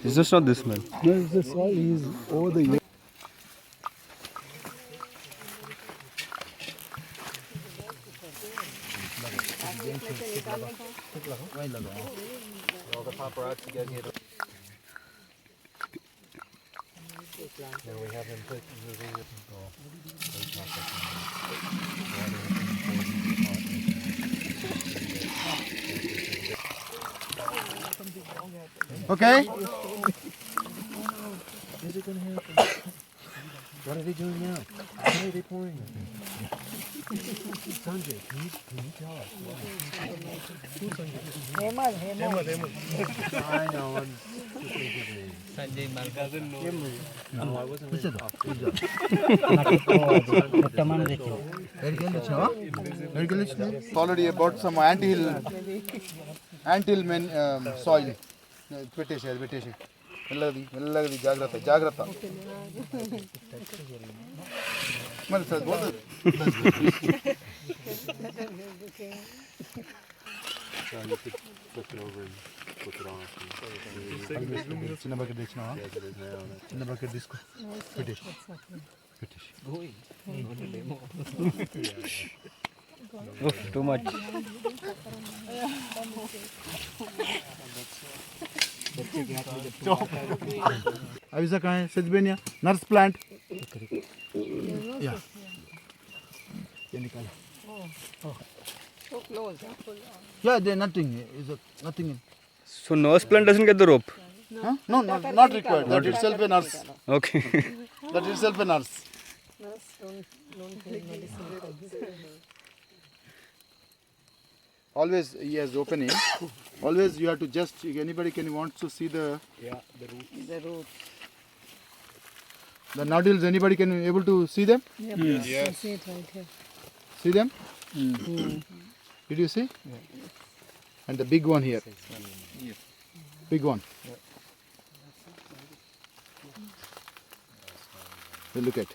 It's just not this smell. No, it's the soil is over the year. Okay. What are they doing now? Why are they pouring it? Sanjay, can you tell us? Who's Sanjay? I know. I'm Sanjay doesn't know. No, I wasn't ready. Already bought some anthill soil. Vegetation. Mellagadi Jagrata. Well, sir, both. చిన్న bucket తెచ్చినావా చిన్న bucket తీసుకో పెట్టేసి Too much. Abisa कहाँ है सजबेनिया nurse plant या ये निकाल yeah there nothing is nothing in So nurse plant doesn't get the rope. huh? No, not required. That itself a nurse. Okay. That itself a nurse. Always he has opening. Always you have to just anybody can want to see the root. The nodules. Anybody can able to see them? Yes. See it right here. See them? Did you see? And the big one here. Big one. We'll look at.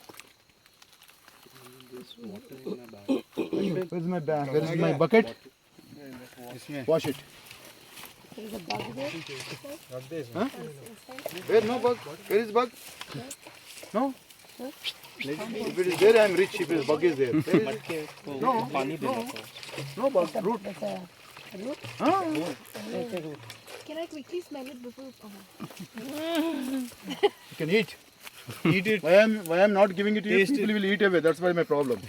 Where's my bag? Where is my bucket? Wash it. There is a bug there. Huh? Where no bug? Where is bug? No. If it is there, I am rich. If bug is there. No. No bug. Root. Root? Huh? Can I quickly smell it before? You can eat. Eat it. Why I am not giving it to you? People will eat away. That's why my problem.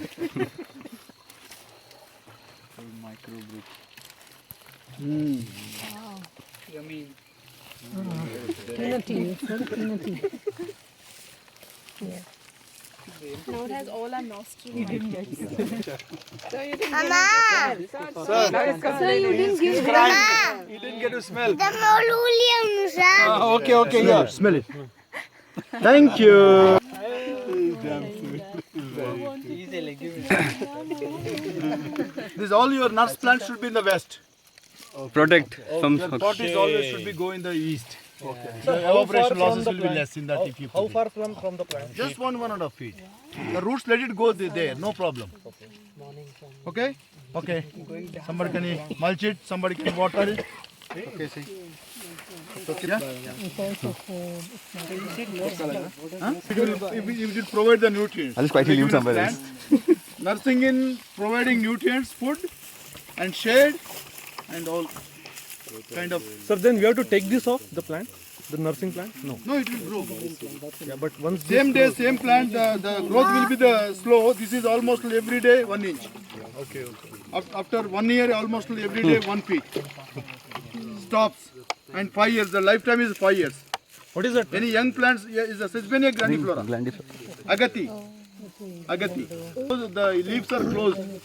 Wow. Yummy. Peanutty. It's very peanutty. Yeah. Now it has all our nostrils. You didn't get it. So you didn't get it. Sir, you didn't give it. He didn't get to smell. Okay, okay, yeah. Smell it. Thank you. This all your nuts plants should be in the west. Protect from. Your pot is always should be go in the east. Okay. So evaporation losses will be less in that if you. How far from the plant? Just 1.5 feet. The roots let it go there, no problem. Okay? Okay. Somebody can mulch it, somebody can water it. Okay, see. Yeah? Huh? It will provide the nutrients. I'll just quietly leave somewhere else. Nursing in providing nutrients, food and shade and all kind of. Sir, then we have to take this off the plant, the nursing plant? No. No, it will grow. Yeah, but once Same day, same plant, the growth will be the slow. This is almost every day 1 inch. Okay. After 1 year, almost every day 1 feet. Stops. And 5 years, the lifetime is 5 years. What is that? Any young plants is a Sesbania grandiflora. Agati. So the leaves are closed in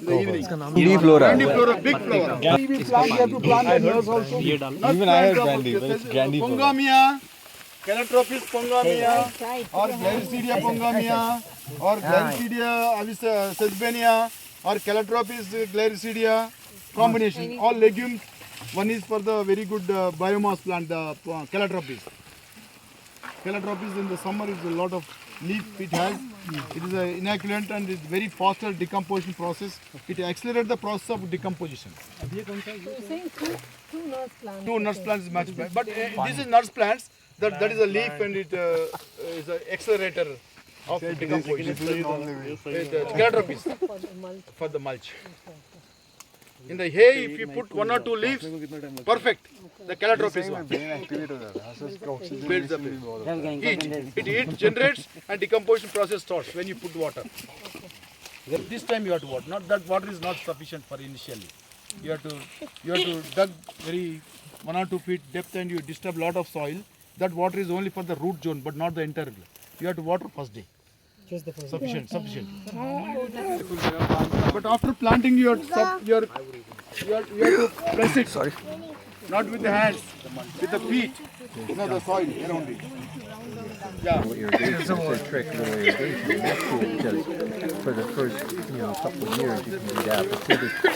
the evening. Grandiflora. Grandiflora, big flower. We have to plant the nurse also. Even I have grandi, but it's grandiflora. Pongamia, Calotropis pongamia, or Gliricidia pongamia, or Gliricidia Sesbania, or Calotropis Gliricidia combination. All legumes. One is for the very good biomass plant, the Calotropis. Calotropis in the summer is a lot of leaf it has. It is an inoculant and it's very faster decomposition process. It accelerates the process of decomposition. Two nurse plants is much better. But this is nurse plants. That is a leaf and it is an accelerator of decomposition. Calotropis for the mulch. In the hay, if you put 1 or 2 leaves, perfect. The calotropis one. Builds up heat. It heat generates and decomposition process starts when you put water. This time you have to water. Not that water is not sufficient for initially. You have to dug very 1 or 2 feet depth and you disturb lot of soil. That water is only for the root zone, but not the entire. You have to water first day. Just the first sufficient. But after planting, you have to press it. Sorry. Not with the hands, with the feet. No, the soil around it. Yeah. Irrigation is a trick little irrigation. That's cool because for the first couple of years you can do that. But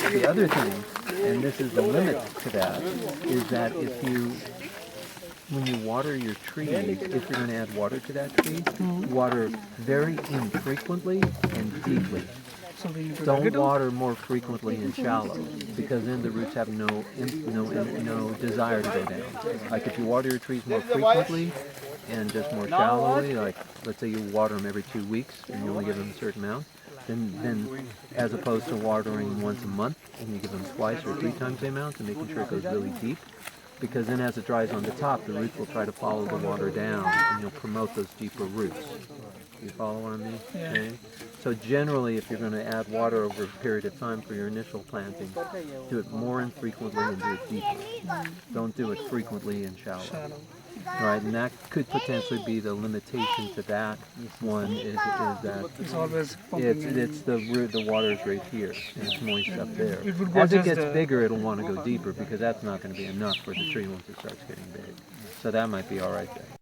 see, the other thing, and this is the limit to that, is that when you water your trees, if you're going to add water to that tree, water very infrequently and deeply. Don't water more frequently and shallow, because then the roots have no desire to go down. Like if you water your trees more frequently and just more shallowly, like let's say you water them every 2 weeks and you only give them a certain amount, then as opposed to watering once a month and you give them twice or 3 times the amount and making sure it goes really deep, because then as it dries on the top, the roots will try to follow the water down and you'll promote those deeper roots. You follow what I mean? Yeah. Okay. So generally, if you're going to add water over a period of time for your initial planting, do it more infrequently and do it deeper. Don't do it frequently and shallow. Right, and that could potentially be the limitation to that one is that it's always it's the root, the water is right here and it's moist up there. As it gets bigger, it'll want to go deeper because that's not going to be enough for the tree once it starts getting big. So that might be all right there.